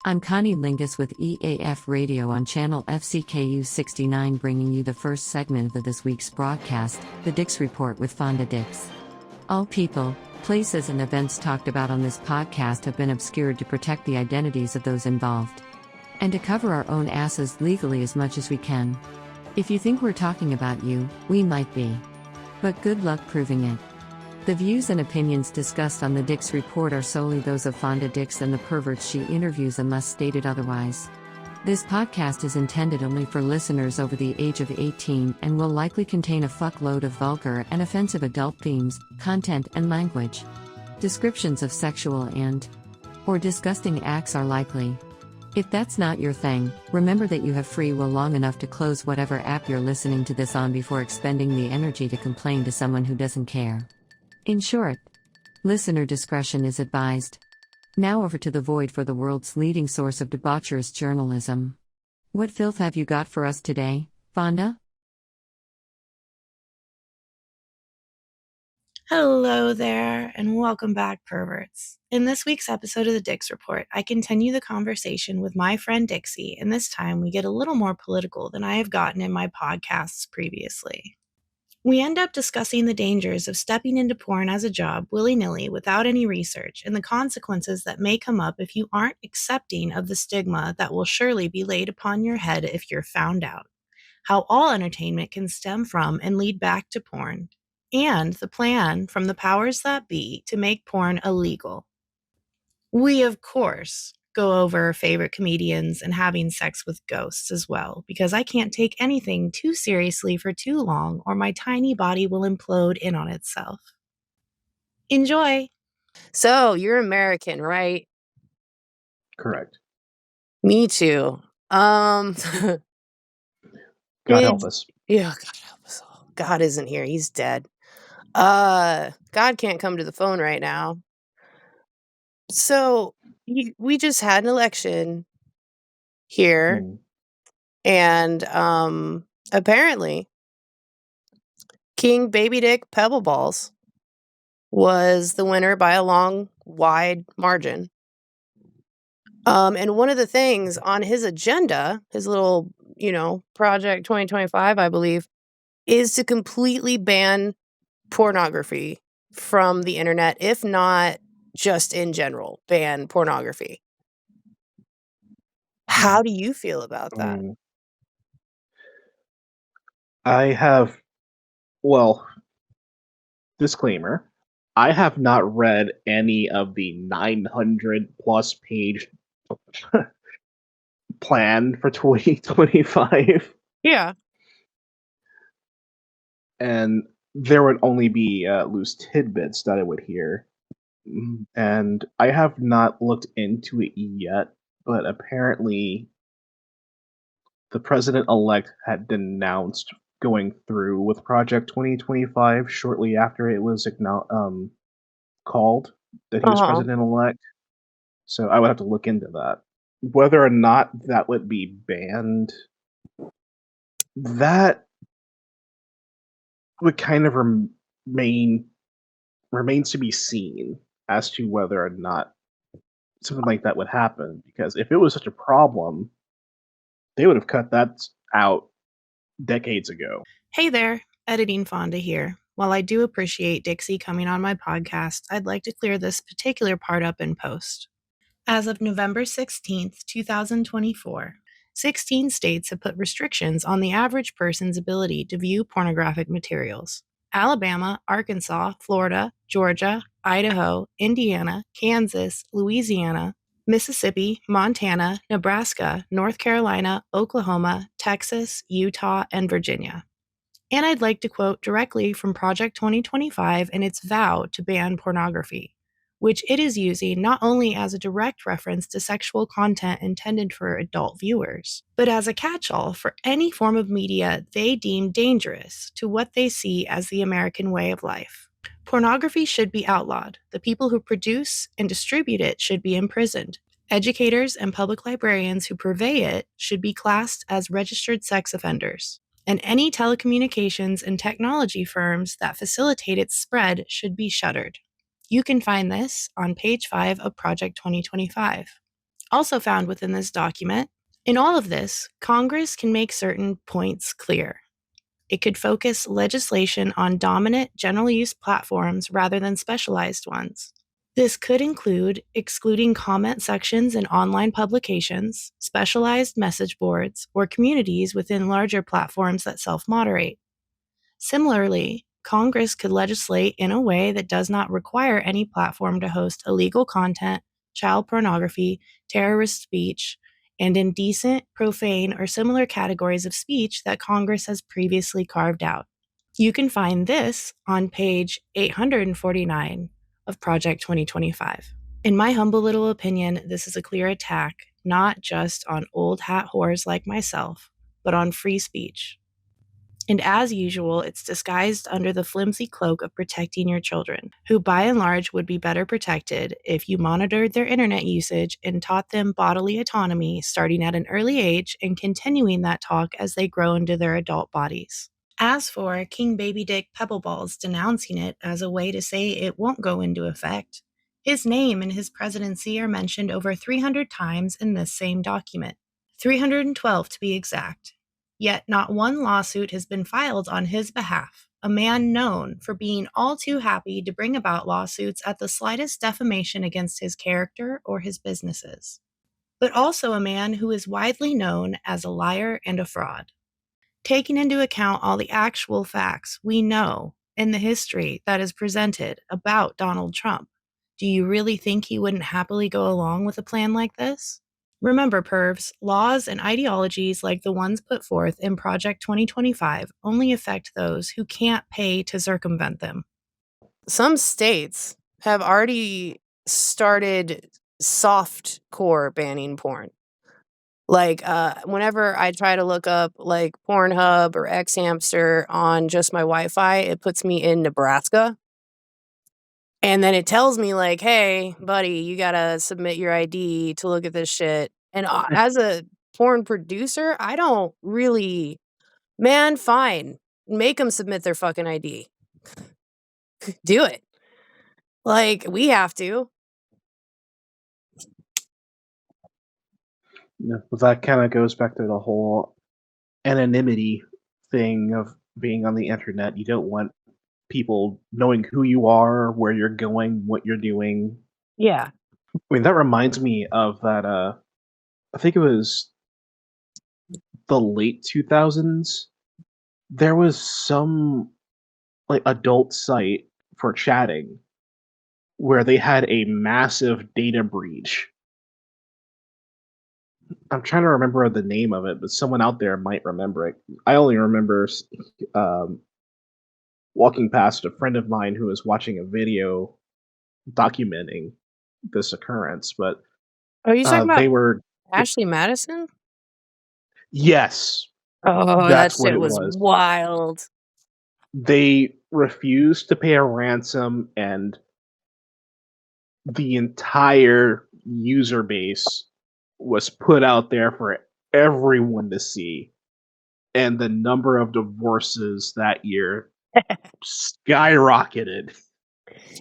I'm Connie Lingus with EAF Radio on channel FCKU 69, bringing you the first segment of this week's broadcast, the Dix Report with Fonda Dix. All people, places and events talked about on this podcast have been obscured to protect the identities of those involved. And to cover our own asses legally as much as we can. If you think we're talking about you, we might be. But good luck proving it. The views and opinions discussed on the Dix Report are solely those of Fonda Dix and the perverts she interviews unless stated otherwise. This podcast is intended only for listeners over the age of 18 and will likely contain a fuckload of vulgar and offensive adult themes, content and language. Descriptions of sexual or disgusting acts are likely. If that's not your thing, remember that you have free will long enough to close whatever app you're listening to this on before expending the energy to complain to someone who doesn't care. In short, listener discretion is advised. Now over to the void for the world's leading source of debaucherous journalism. What filth have you got for us today, Fonda? Hello there, and welcome back, perverts. In this week's episode of the Dix Report, I continue the conversation with my friend Dixi, and this time we get a little more political than I have gotten in my podcasts previously. We end up discussing the dangers of stepping into porn as a job willy-nilly without any research and the consequences that may come up if you aren't accepting of the stigma that will surely be laid upon your head if you're found out. How all entertainment can stem from and lead back to porn. And the plan from the powers that be to make porn illegal. We, of course, go over favorite comedians and having sex with ghosts as well, because I can't take anything too seriously for too long or my tiny body will implode in on itself. Enjoy! So, you're American, right? Correct. Me too. God help us. Yeah, God help us all. God isn't here. He's dead. God can't come to the phone right now. So, we just had an election here, and apparently King Baby Dick Pebbleballs was the winner by a long, wide margin. And one of the things on his agenda, his little, Project 2025, I believe, is to completely ban pornography from the internet, if not just in general, ban pornography. How do you feel about that? Disclaimer, I have not read any of the 900 plus page plan for 2025. Yeah. And there would only be loose tidbits that I would hear. And I have not looked into it yet, but apparently the president-elect had denounced going through with Project 2025 shortly after it was called that he was president-elect. So I would have to look into that. Whether or not that would be banned, that would kind of remains to be seen as to whether or not something like that would happen. Because if it was such a problem, they would have cut that out decades ago. Hey there, Editing Fonda here. While I do appreciate Dixi coming on my podcast, I'd like to clear this particular part up in post. As of November 16th, 2024, 16 states have put restrictions on the average person's ability to view pornographic materials. Alabama, Arkansas, Florida, Georgia, Idaho, Indiana, Kansas, Louisiana, Mississippi, Montana, Nebraska, North Carolina, Oklahoma, Texas, Utah, and Virginia. And I'd like to quote directly from Project 2025 and its vow to ban pornography, which it is using not only as a direct reference to sexual content intended for adult viewers, but as a catch-all for any form of media they deem dangerous to what they see as the American way of life. Pornography should be outlawed. The people who produce and distribute it should be imprisoned. Educators and public librarians who purvey it should be classed as registered sex offenders. And any telecommunications and technology firms that facilitate its spread should be shuttered. You can find this on page 5 of Project 2025. Also found within this document, in all of this, Congress can make certain points clear. It could focus legislation on dominant general use platforms rather than specialized ones. This could include excluding comment sections in online publications, specialized message boards, or communities within larger platforms that self-moderate. Similarly, Congress could legislate in a way that does not require any platform to host illegal content, child pornography, terrorist speech, and indecent, profane, or similar categories of speech that Congress has previously carved out. You can find this on page 849 of Project 2025. In my humble little opinion, this is a clear attack, not just on old hat whores like myself, but on free speech. And as usual, it's disguised under the flimsy cloak of protecting your children, who by and large would be better protected if you monitored their internet usage and taught them bodily autonomy starting at an early age and continuing that talk as they grow into their adult bodies. As for King Baby Dick Pebbleballs denouncing it as a way to say it won't go into effect, his name and his presidency are mentioned over 300 times in this same document, 312 to be exact. Yet not one lawsuit has been filed on his behalf, a man known for being all too happy to bring about lawsuits at the slightest defamation against his character or his businesses, but also a man who is widely known as a liar and a fraud. Taking into account all the actual facts we know in the history that is presented about Donald Trump, do you really think he wouldn't happily go along with a plan like this? Remember, pervs, laws and ideologies like the ones put forth in Project 2025 only affect those who can't pay to circumvent them. Some states have already started soft core banning porn. Like, whenever I try to look up like Pornhub or Xhamster on just my Wi-Fi, it puts me in Nebraska. And then it tells me like, hey, buddy, you gotta submit your ID to look at this shit. And as a porn producer, I don't really, man, fine. Make them submit their fucking ID. Do it. Like, we have to. Yeah, but that kind of goes back to the whole anonymity thing of being on the internet. You don't want people knowing who you are, where you're going, what you're doing. Yeah. I mean, that reminds me of that. I think it was the late 2000s. There was some like adult site for chatting where they had a massive data breach. I'm trying to remember the name of it, but someone out there might remember it. I only remember um, walking past a friend of mine who was watching a video documenting this occurrence, but Are you talking about they were Ashley Madison? yes, Oh, that that's what shit it was was. wild. They refused to pay a ransom, and the entire user base was put out there for everyone to see. And the number of divorces that year skyrocketed.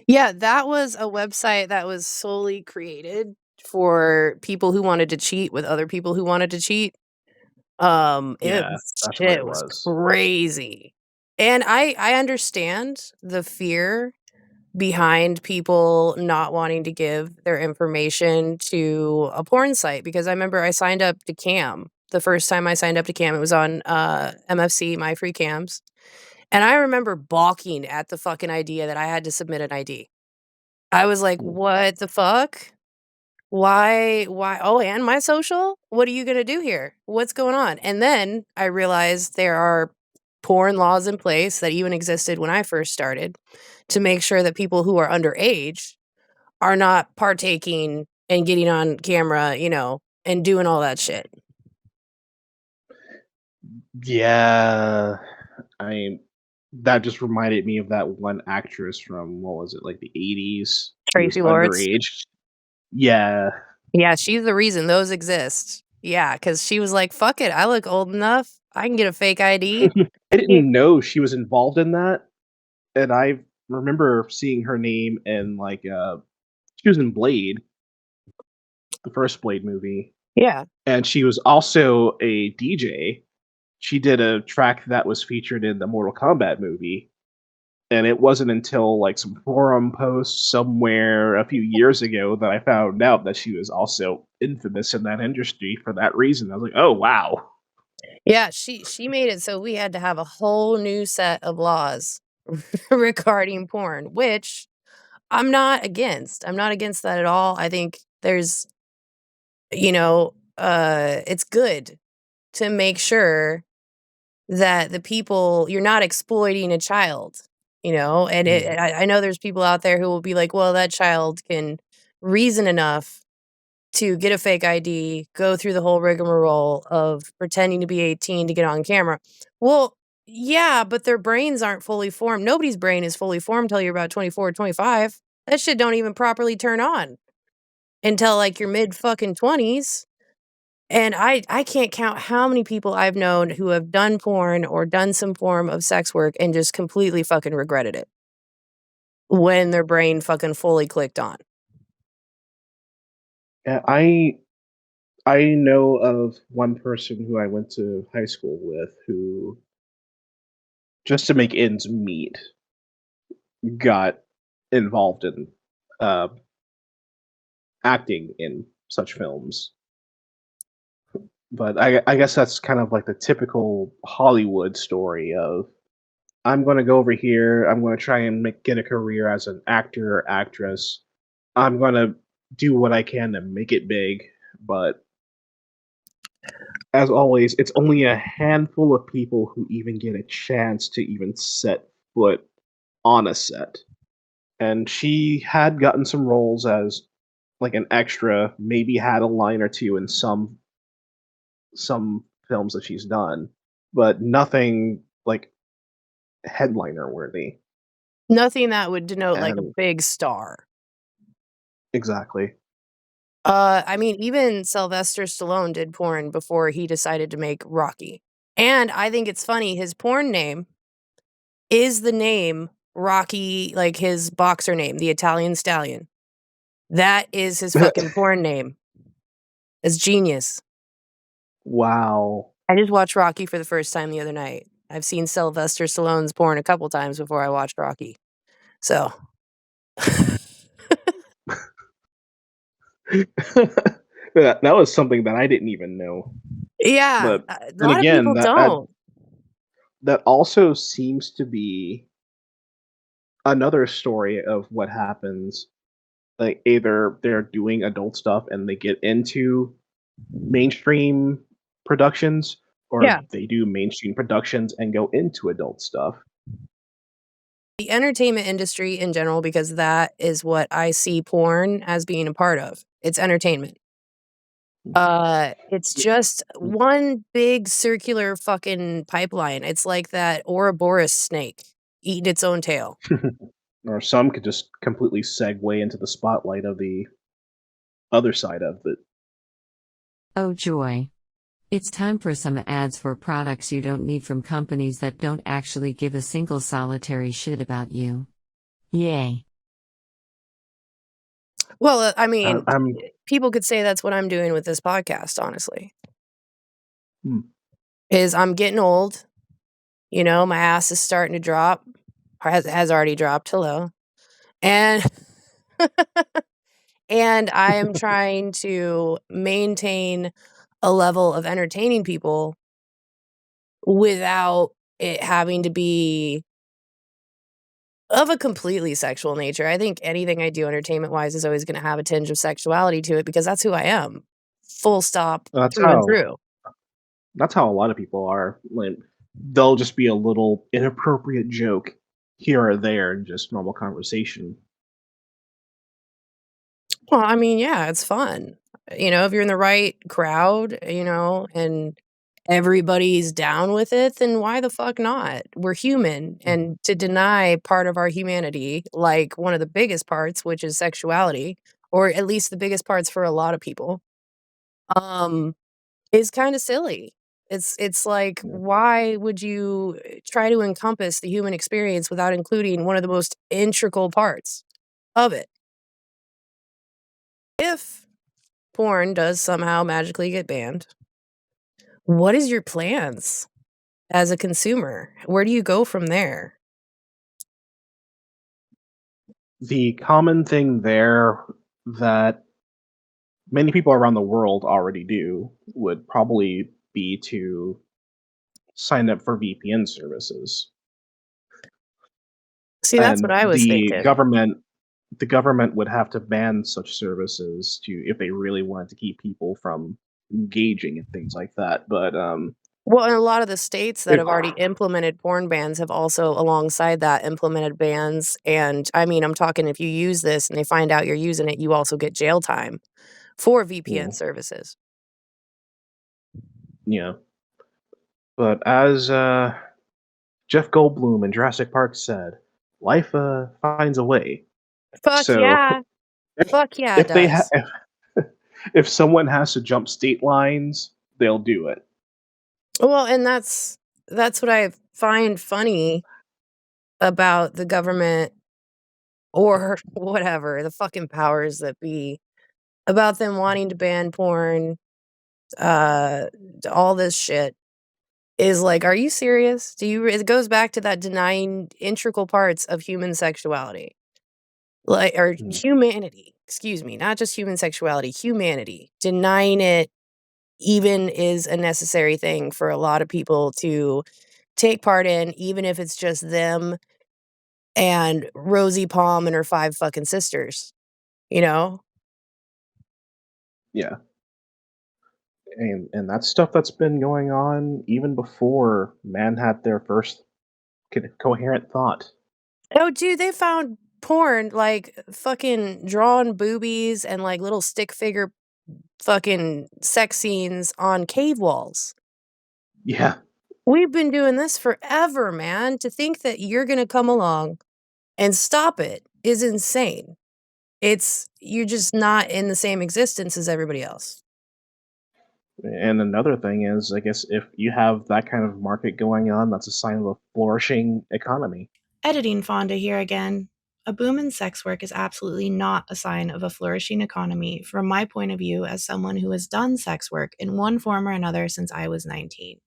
Yeah, that was a website that was solely created for people who wanted to cheat with other people who wanted to cheat. Yeah, that's what Shit it was was. crazy. And I understand the fear behind people not wanting to give their information to a porn site, because I remember I signed up to Cam. The first time I signed up to Cam, it was on MFC, My Free Cams. And I remember balking at the fucking idea that I had to submit an ID. I was like, "What the fuck? Why? Oh, and my social? What are you gonna do here? What's going on?" And then I realized there are porn laws in place that even existed when I first started to make sure that people who are underage are not partaking and getting on camera, and doing all that shit. Yeah, I mean, that just reminded me of that one actress from what was it, like the 80s, who was Tracy Lords. underage. Yeah, Yeah, she's the reason those exist. Yeah, because she was like, "Fuck it, I look old enough. I can get a fake ID." I didn't know she was involved in that, and I remember seeing her name in like she was in Blade. the first Blade movie, Yeah. and she was also a DJ. She did a track that was featured in the Mortal Kombat movie, and it wasn't until like some forum posts somewhere a few years ago that I found out that she was also infamous in that industry for that reason. I was like, oh wow. Yeah, she made it so we had to have a whole new set of laws regarding porn, which I'm not against. I'm not against that at all. I think there's, it's good to make sure that the people you're not exploiting a child, and Mm. I know there's people out there who will be like, well, that child can reason enough to get a fake ID, go through the whole rigmarole of pretending to be 18 to get on camera. Well, yeah, but their brains aren't fully formed. Nobody's brain is fully formed until you're about 24 or 25. That shit don't even properly turn on until like your mid fucking 20s. And I can't count how many people I've known who have done porn or done some form of sex work and just completely fucking regretted it when their brain fucking fully clicked on. Yeah, I know of one person who I went to high school with who, just to make ends meet, got involved in uh, acting in such films. But I guess that's kind of like the typical Hollywood story of I'm going to go over here. I'm going to try and get a career as an actor or actress. I'm going to do what I can to make it big. But as always, it's only a handful of people who even get a chance to even set foot on a set. And she had gotten some roles as like an extra, maybe had a line or two in some films that she's done, but nothing like headliner worthy. Nothing that would denote like a And big star. exactly. I mean, even Sylvester Stallone did porn before he decided to make Rocky. And I think it's funny, his porn name is the name Rocky, like his boxer name, the Italian Stallion. That is his fucking porn name. It's genius. Wow. I just watched Rocky for the first time the other night. I've seen Sylvester Stallone's porn a couple times before I watched Rocky. So, That was something that I didn't even know. yeah, But a then lot of again, people don't. that also seems to be another story of what happens. Like either they're doing adult stuff and they get into mainstream productions, or Yeah. they do mainstream productions and go into adult stuff. The entertainment industry in general, because that is what I see porn as being a part of. It's entertainment. It's just one big circular fucking pipeline. It's like that Ouroboros snake eating its own tail. Or some could just completely segue into the spotlight of the other side of it. Oh joy. It's time for some ads for products you don't need from companies that don't actually give a single solitary shit about you. Yay. Well, I mean, I'm people could say that's what I'm doing with this podcast, honestly. hmm. Is I'm getting old. My ass is starting to drop. Or has already dropped. Hello. And and I am trying to maintain a level of entertaining people without it having to be of a completely sexual nature. I think anything I do entertainment-wise is always gonna have a tinge of sexuality to it because that's who I am. Full stop, That's through and how through. that's how a lot of people are. Like they'll just be a little inappropriate joke here or there in just normal conversation. Well, I mean, yeah, it's fun. If you're in the right crowd, and everybody's down with it, then why the fuck not? We're human, and to deny part of our humanity, like one of the biggest parts, which is sexuality, or at least the biggest parts for a lot of people, um, is kind of silly. It's like, Yeah. why would you try to encompass the human experience without including one of the most integral parts of it? If porn does somehow magically get banned, what is your plans as a consumer? Where do you go from there? The common thing there that many people around the world already do would probably be to sign up for VPN services. See, that's what And I was thinking. the government would have to ban such services to if they really wanted to keep people from engaging in things like that. But Well, and a lot of the states that it, have already implemented porn bans have also, alongside that, implemented bans. And I mean, I'm talking if you use this and they find out you're using it, you also get jail time for VPN mm, services. yeah. But as Jeff Goldblum in Jurassic Park said, life finds a way. Fuck So yeah. if Fuck yeah, it if they ha- does. if someone has to jump state lines, they'll do it. Well, and that's what I find funny about the government or whatever, the fucking powers that be, about them wanting to ban porn, uh, all this shit. Is like, are you serious? It goes back to that denying integral parts of human sexuality. Like, or Mm, humanity, excuse me, not just human sexuality, humanity. Denying it even is a necessary thing for a lot of people to take part in, even if it's just them and Rosie Palm and her 5 fucking sisters, you know? yeah. And that's stuff that's been going on even before man had their first coherent thought. Oh, dude, they found porn, like, fucking drawn boobies and, like, little stick figure fucking sex scenes on cave walls. Yeah, We've been doing this forever, man. To think that you're gonna come along and stop it is insane. You're just not in the same existence as everybody else. and another thing is, I guess if you have that kind of market going on, that's a sign of a flourishing economy. Editing Fonda here again. A boom in sex work is absolutely not a sign of a flourishing economy from my point of view as someone who has done sex work in one form or another since I was 19.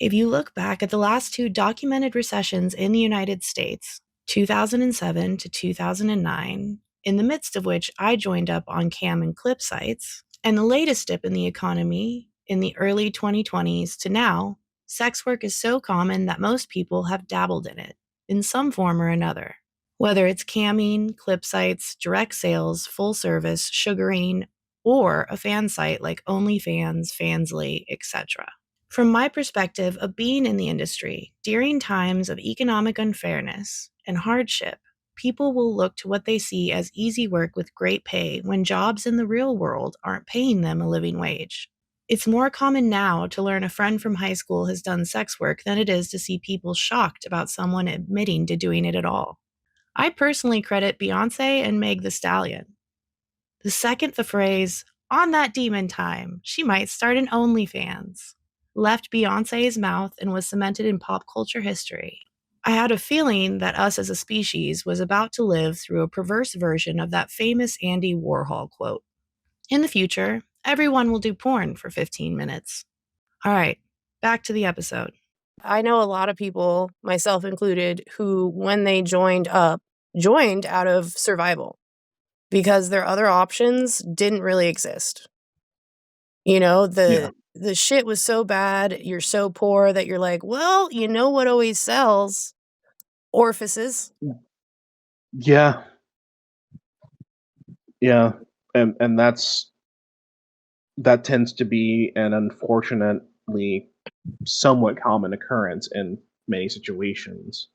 If you look back at the last 2 documented recessions in the United States, 2007 to 2009, in the midst of which I joined up on cam and clip sites, and the latest dip in the economy in the early 2020s to now, sex work is so common that most people have dabbled in it in some form or another. Whether it's camming, clip sites, direct sales, full service, sugaring, or a fan site like OnlyFans, Fansly, etc. From my perspective of being in the industry, during times of economic unfairness and hardship, people will look to what they see as easy work with great pay when jobs in the real world aren't paying them a living wage. It's more common now to learn a friend from high school has done sex work than it is to see people shocked about someone admitting to doing it at all. I personally credit Beyoncé and Meg the Stallion. The second the phrase, on that demon time, she might start an OnlyFans, left Beyoncé's mouth and was cemented in pop culture history, I had a feeling that us as a species was about to live through a perverse version of that famous Andy Warhol quote. In the future, everyone will do porn for 15 minutes. All right, back to the episode. I know a lot of people, myself included, who, when they joined out of survival because their other options didn't really exist. You know, Yeah. the shit was so bad, you're so poor that you're like, well, you know what always sells? Orifices. Yeah. Yeah. And that tends to be an unfortunately somewhat common occurrence in many situations.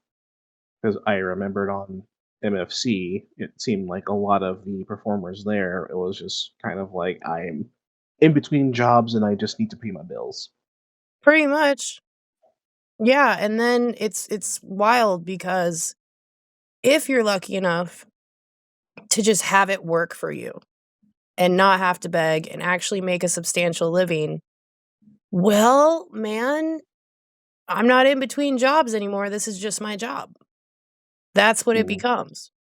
Because I remembered on MFC, it seemed like a lot of the performers there, it was just kind of like I'm in between jobs and I just need to pay my bills. Pretty much. Yeah, and then it's wild because if you're lucky enough to just have it work for you and not have to beg and actually make a substantial living, well, man, I'm not in between jobs anymore. This is just my job. That's what it Mm. becomes.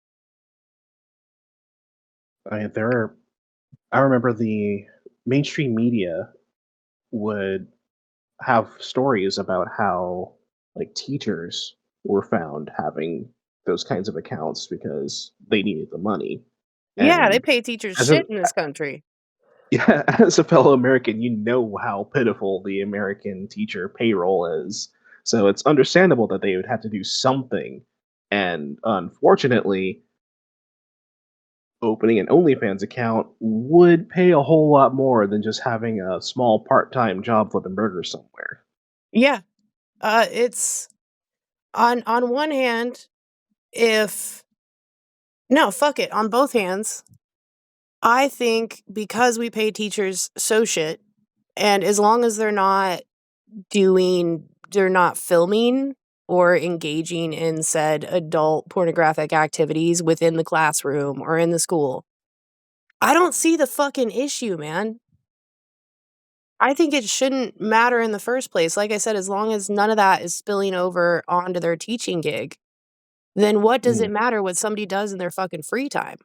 I mean, there are, I remember the mainstream media would have stories about how like teachers were found having those kinds of accounts because they needed the money. Yeah, they And pay teachers as a shit in this country. yeah, as a fellow American, you know how pitiful the American teacher payroll is. So it's understandable that they would have to do something. And unfortunately, opening an OnlyFans account would pay a whole lot more than just having a small part-time job flipping burgers somewhere. Yeah. It's on one hand, if no, fuck it, on both hands, I think because we pay teachers so shit, and as long as they're not filming or engaging in said adult pornographic activities within the classroom or in the school, I don't see the fucking issue, man. I think it shouldn't matter in the first place. Like I said, as long as none of that is spilling over onto their teaching gig, then what does it Mm. matter what somebody does in their fucking free time?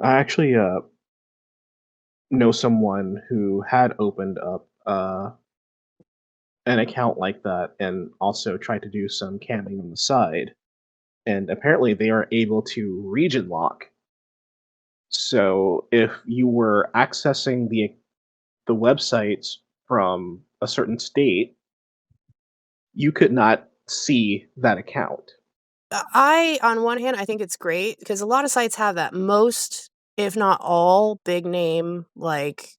I actually know someone who had opened up an account like that and also tried to do some camming on the side. And apparently, they are able to region lock. So if you were accessing the websites from a certain state, you could not see that account. On one hand, I think it's great because a lot of sites have that. Most, if not all, big name, like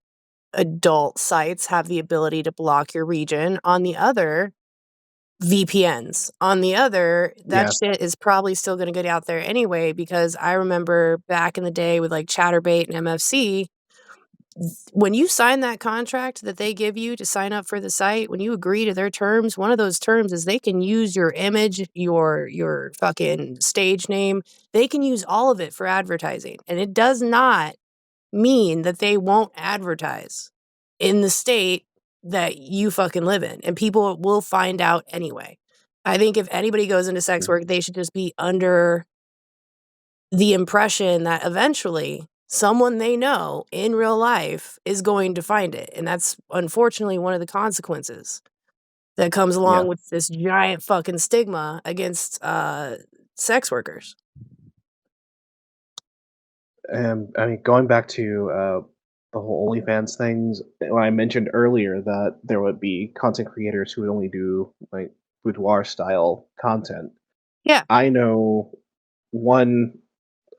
adult sites have the ability to block your region. On the other, VPNs. On the other, that Yeah, shit is probably still going to get out there anyway because I remember back in the day with like Chatterbait and MFC, when you sign that contract that they give you to sign up for the site, when you agree to their terms, one of those terms is they can use your image, your fucking stage name. They can use all of it for advertising. And it does not mean that they won't advertise in the state that you fucking live in. And people will find out anyway. I think if anybody goes into sex mm, work, they should just be under the impression that eventually someone they know in real life is going to find it. And that's unfortunately one of the consequences that comes yeah. along with this giant fucking stigma against sex workers. And I mean, going back to the whole OnlyFans things, when I mentioned earlier that there would be content creators who would only do like boudoir style content. Yeah. I know one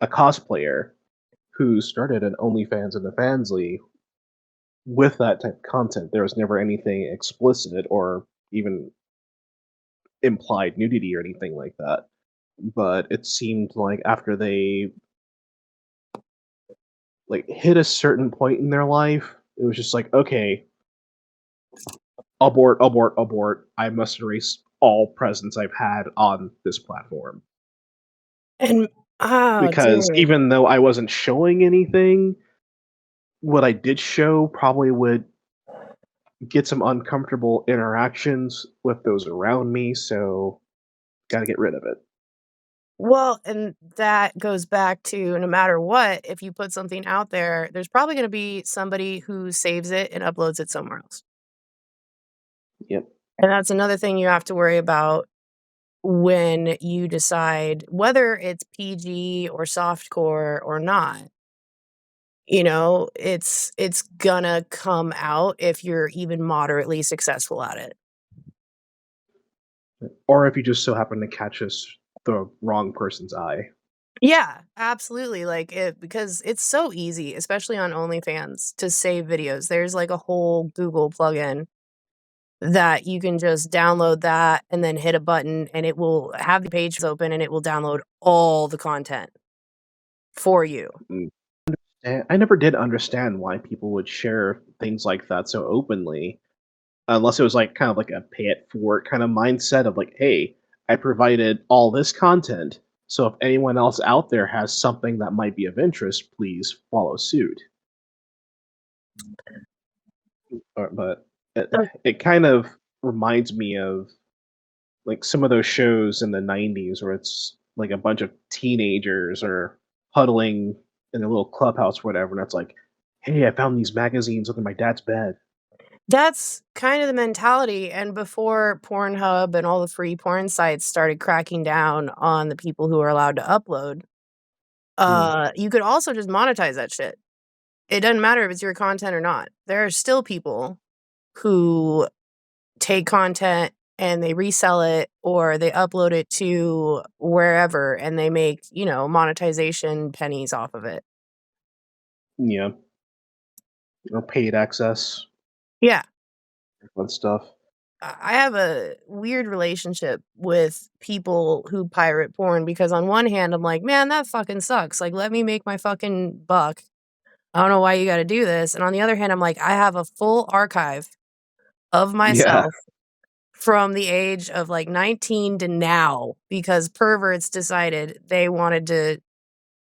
a cosplayer who started an OnlyFans and a Fansly with that type of content. There was never anything explicit or even implied nudity or anything like that. But it seemed like after they like hit a certain point in their life, it was just like, okay, abort, abort, abort. I must erase all presence I've had on this platform. And oh, Because dude. even though I wasn't showing anything, what I did show probably would get some uncomfortable interactions with those around me, so gotta get rid of it. Well, and that goes back to no matter what, if you put something out there, there's probably going to be somebody who saves it and uploads it somewhere else. Yep. And that's another thing you have to worry about when you decide whether it's PG or softcore or not. You know, it's gonna come out if you're even moderately successful at it. Or if you just so happen to catch us the wrong person's eye. Yeah, absolutely. Like it because it's so easy, especially on OnlyFans, to save videos. There's like a whole Google plugin that you can just download that and then hit a button and it will have the page open and it will download all the content for you. Mm. And I never did understand why people would share things like that so openly, unless it was like kind of like a pay it forward kind of mindset of like, hey, I provided all this content, so if anyone else out there has something that might be of interest, please follow suit. But it, Uh, it kind of reminds me of like some of those shows in the 90s where it's like a bunch of teenagers are huddling in a little clubhouse or whatever, and it's like, "Hey, I found these magazines under my dad's bed." That's kind of the mentality, and before Pornhub and all the free porn sites started cracking down on the people who are allowed to upload, Hmm. you could also just monetize that shit. It doesn't matter if it's your content or not. There are still people who take content and they resell it or they upload it to wherever and they make, monetization pennies off of it. Yeah, or paid access, Yeah. fun stuff. I have a weird relationship with people who pirate porn because on one hand, I'm like, man, that fucking sucks. Like, let me make my fucking buck. I don't know why you got to do this. And on the other hand, I'm like, I have a full archive of Yeah, myself from the age of like 19 to now because perverts decided they wanted to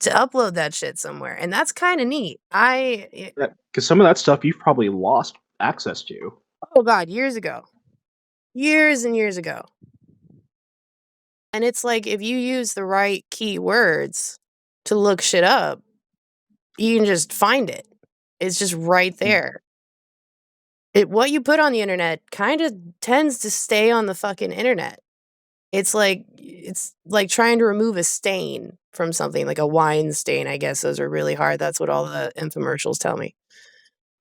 upload that shit somewhere. And that's kind of neat. because some of that stuff you've probably lost access to. Oh God, years ago. Years and years ago. And it's like if you use the right keywords to look shit up, you can just find it. It's just right Mm. there. What you put on the internet kind of tends to stay on the fucking internet. It's like trying to remove a stain from something, like a wine stain. I guess those are really hard. That's what all the infomercials tell me.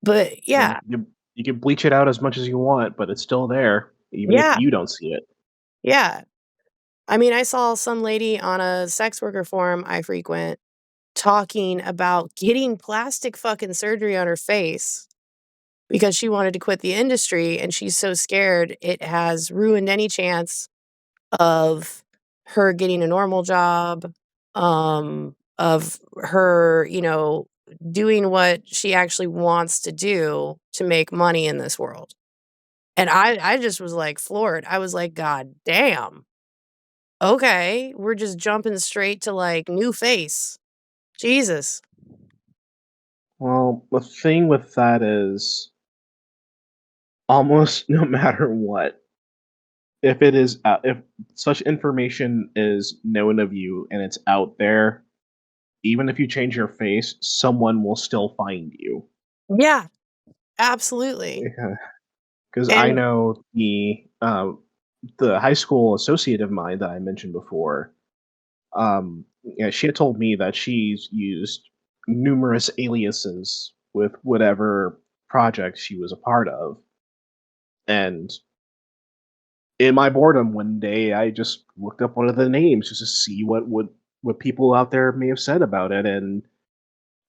But Yeah, yeah, you can bleach it out as much as you want, but it's still there, even if yeah, you don't see it. yeah. I mean, I saw some lady on a sex worker forum I frequent talking about getting plastic fucking surgery on her face because she wanted to quit the industry and she's so scared it has ruined any chance of her getting a normal job, of her, doing what she actually wants to do to make money in this world. And I just was like floored. I was like, God damn. Okay, we're just jumping straight to like new face. Jesus. Well, the thing with that is almost no matter what, if such information is known of you and it's out there, even if you change your face, someone will still find you. Yeah, absolutely. Because I And know the high school associate of mine that I mentioned before. Yeah, she had told me that she's used numerous aliases with whatever project she was a part of, and in my boredom one day, I just looked up one of the names just to see what people out there may have said about it, and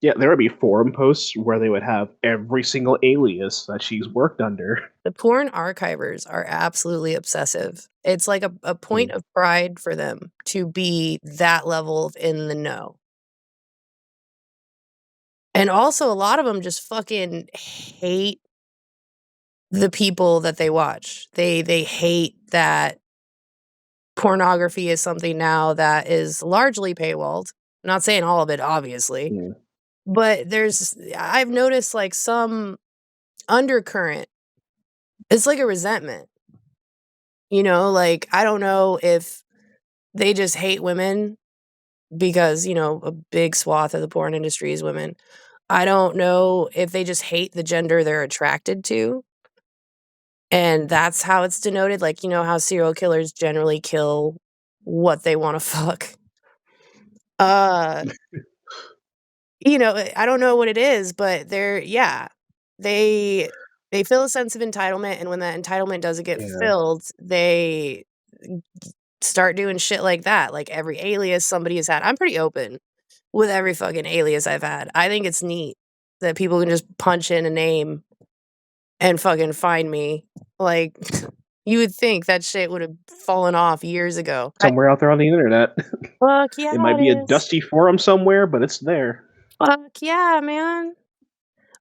yeah, there would be forum posts where they would have every single alias that she's worked under. the porn archivers are absolutely obsessive. It's like a point Mm, of pride for them to be that level of in the know. And also, a lot of them just fucking hate the people that they watch. They hate that pornography is something now that is largely paywalled. I'm not saying all of it, obviously, yeah. but I've noticed like some undercurrent. It's like a resentment, like I don't know if they just hate women because, a big swath of the porn industry is women. I don't know if they just hate the gender they're attracted to. And that's how it's denoted. Like, how serial killers generally kill what they want to fuck. Uh, I don't know what it is, but yeah, they they feel a sense of entitlement, and when that entitlement doesn't get Yeah. filled, they start doing shit like that. Like every alias somebody has had. I'm pretty open with every fucking alias I've had. I think it's neat that people can just punch in a name and fucking find me. Like, you would think that shit would have fallen off years ago. Somewhere out there on the internet. Fuck yeah, It might be a it is. dusty forum somewhere, but it's there. Fuck yeah, man.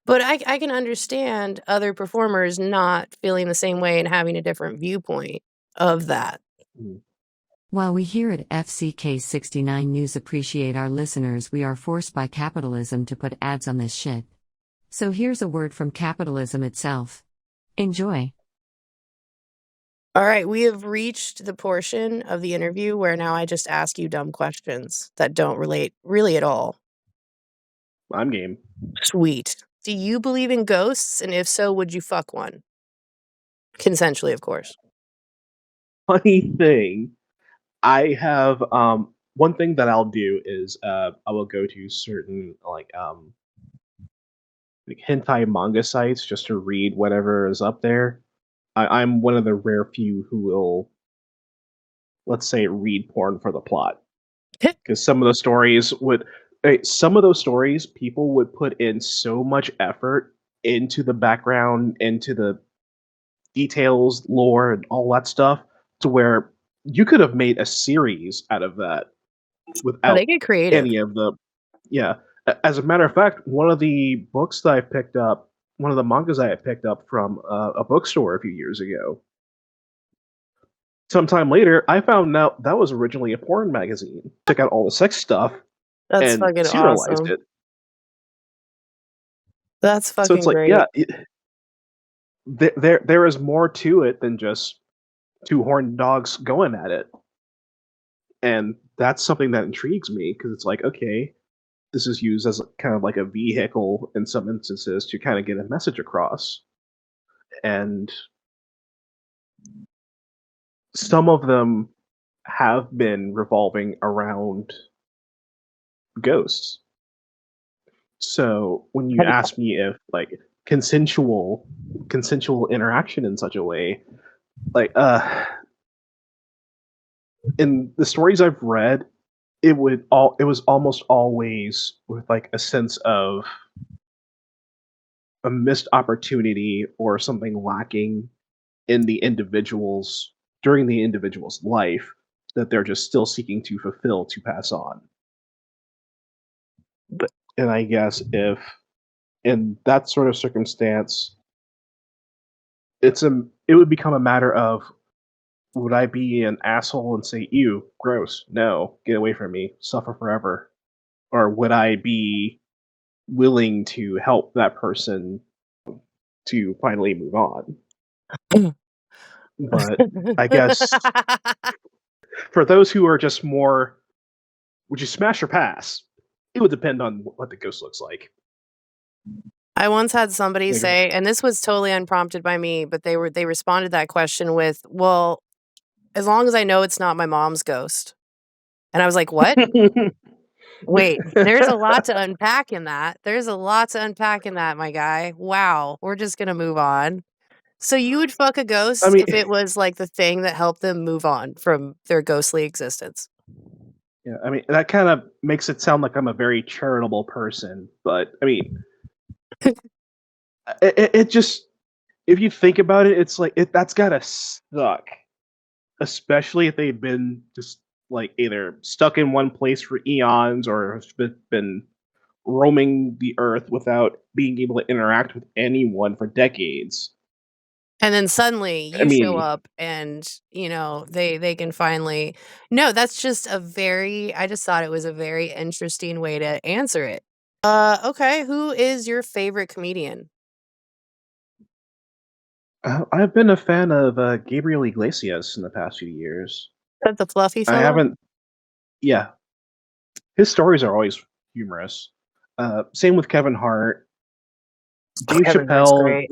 But I can understand other performers not feeling the same way and having a different viewpoint of that. Mm. While we here at FCK 69 News appreciate our listeners, we are forced by capitalism to put ads on this shit. So here's a word from capitalism itself. Enjoy. All right, we have reached the portion of the interview where now I just ask you dumb questions that don't relate really at all. I'm game. Sweet. Do you believe in ghosts? And if so, would you fuck one? Consensually, of course. Funny thing, I have one thing that I'll do is I will go to certain like hentai manga sites just to read whatever is up there. I'm one of the rare few who will, let's say, read porn for the plot, because some of those stories people would put in so much effort into the background, into the details, lore, and all that stuff, to where you could have made a series out of that Oh, they without get creative. any of the yeah. As a matter of fact, one of the books that I picked up, one of the mangas I had picked up from a bookstore a few years ago. Sometime later, I found out that was originally a porn magazine. Took out all the sex stuff That's and fucking serialized awesome. it. That's So it's fucking like, great. yeah, there is more to it than just two horned dogs going at it, and that's something that intrigues me because it's like, okay, this is used as kind of like a vehicle in some instances to kind of get a message across, and some of them have been revolving around ghosts. So when you Have you- ask me if like consensual interaction in such a way, like in the stories I've read, it was almost always with like a sense of a missed opportunity or something lacking in the individual's during the individual's life that they're just still seeking to fulfill to pass on. But- And I guess if in that sort of circumstance, it would become a matter of, would I be an asshole and say, "Ew, gross, no, get away from me, suffer forever," or would I be willing to help that person to finally move on? But I guess for those who are just more, would you smash or pass? It would depend on what the ghost looks like. I once had somebody Like, say, and this was totally unprompted by me, but they responded that question with, "Well, as long as I know it's not my mom's ghost." And I was like, "What? Wait, there's a lot to unpack in that. There's a lot to unpack in that, my guy. Wow, we're just gonna move on." So you would fuck a I ghost mean, if it was like the thing that helped them move on from their ghostly existence. yeah, I mean that kind of makes it sound like I'm a very charitable person, but I mean, it just, if you think about it, it's like that's gotta suck, especially if they've been just like either stuck in one place for eons or have been roaming the earth without being able to interact with anyone for decades. And then suddenly I you show mean, up and, they can finally. No, that's just I just thought it was a very interesting way to answer it. Okay, who is your favorite comedian? I've been a fan of Gabriel Iglesias in the past few years. That the fluffy I fellow? haven't, yeah, his stories are always humorous. Same with Kevin Hart, Dave Kevin Hart's Chappelle. great.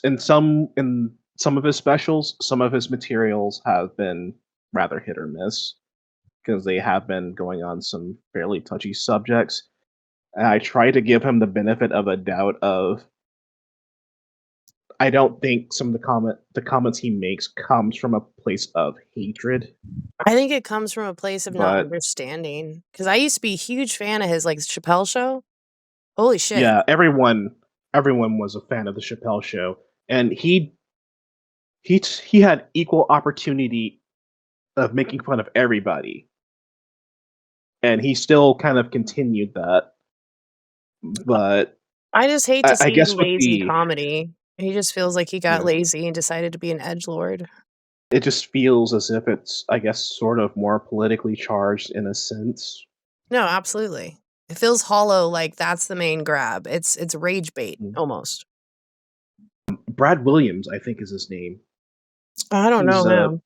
In some of his specials, some of his materials have been rather hit or miss because they have been going on some fairly touchy subjects. And I try to give him the benefit of a doubt of, I don't think some of the comments he makes comes from a place of hatred, I think it comes from a place of not but understanding. Because I used to be a huge fan of his, like, Chappelle Show. Holy shit. yeah, everyone was a fan of the Chappelle Show, and he had equal opportunity of making fun of everybody, and he still kind of continued that. But I just hate to I see guess with lazy the comedy. He just feels like he got yeah, lazy and decided to be an edgelord. it just feels as if it's, I guess, sort of more politically charged in a sense. No, absolutely. It feels hollow, like that's the main grab. It's rage bait Mm. almost. Brad Williams, I think, is his name. I don't He's know uh him.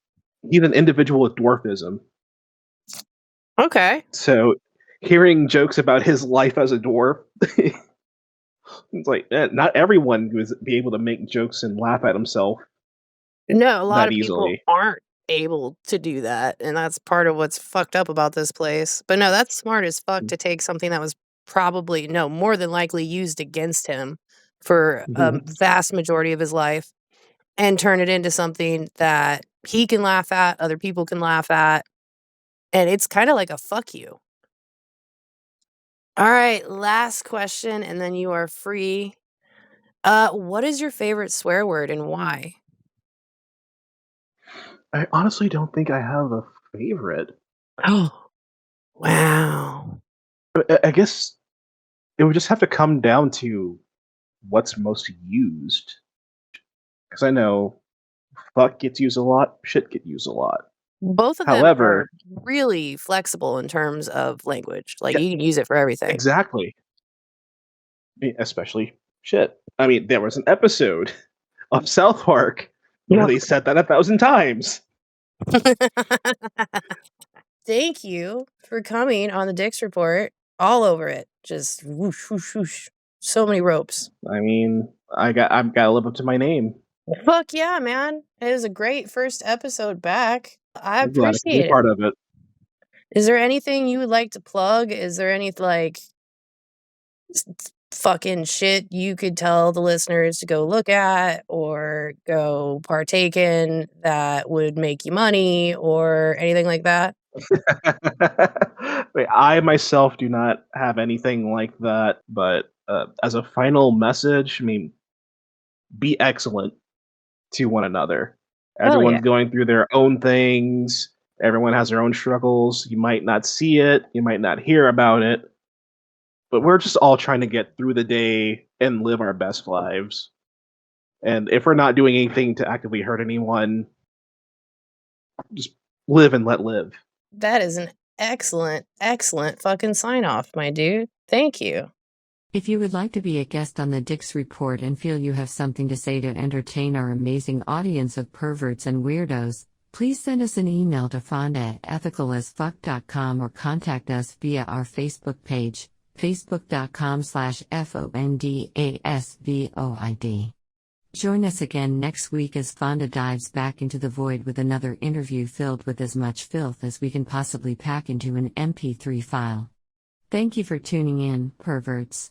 he's an individual with dwarfism. Okay. So hearing jokes about his life as a dwarf, It's like not everyone would be able to make jokes and laugh at himself No, a lot that of people easily. aren't able to do that, and that's part of what's fucked up about this place. But no, that's smart as fuck to take something that was probably no, more than likely used against him for a Mhm. vast majority of his life and turn it into something that he can laugh at, other people can laugh at, and it's kinda like a "fuck you." Alright, last question, and then you are free. What is your favorite swear word and why? I honestly don't think I have a favorite. Oh, wow. I guess it would just have to come down to what's most used. Because I know fuck gets used a lot, shit get used a lot. Both of them are However, really flexible in terms of language, like, yeah, you can use it for everything. exactly. Especially shit. I mean, there was an episode of South Park where Yeah. they said that 1,000 times. Thank you for coming on the Dix Report. All over it. Just whoosh, whoosh, whoosh. So many ropes. I mean, I've got to live up to my name. Fuck yeah, man. It was a great first episode back. I I'm glad I could be a appreciate it. part of it. Is there anything you would like to plug? Is there any, like, fucking shit you could tell the listeners to go look at or go partake in that would make you money or anything like that? Wait, I myself do not have anything like that, but as a final message, I mean, be excellent to one another. Oh, yeah. Everyone's going through their own things. Everyone has their own struggles. You might not see it, you might not hear about it, but we're just all trying to get through the day and live our best lives. And if we're not doing anything to actively hurt anyone, just live and let live. That is an excellent, excellent fucking sign off, my dude. Thank you. If you would like to be a guest on the Dix Report and feel you have something to say to entertain our amazing audience of perverts and weirdos, please send us an email to fonda@ethicalasfuck.com or contact us via our Facebook page, facebook.com/FONDASVOID. Join us again next week as Fonda dives back into the void with another interview filled with as much filth as we can possibly pack into an MP3 file. Thank you for tuning in, perverts.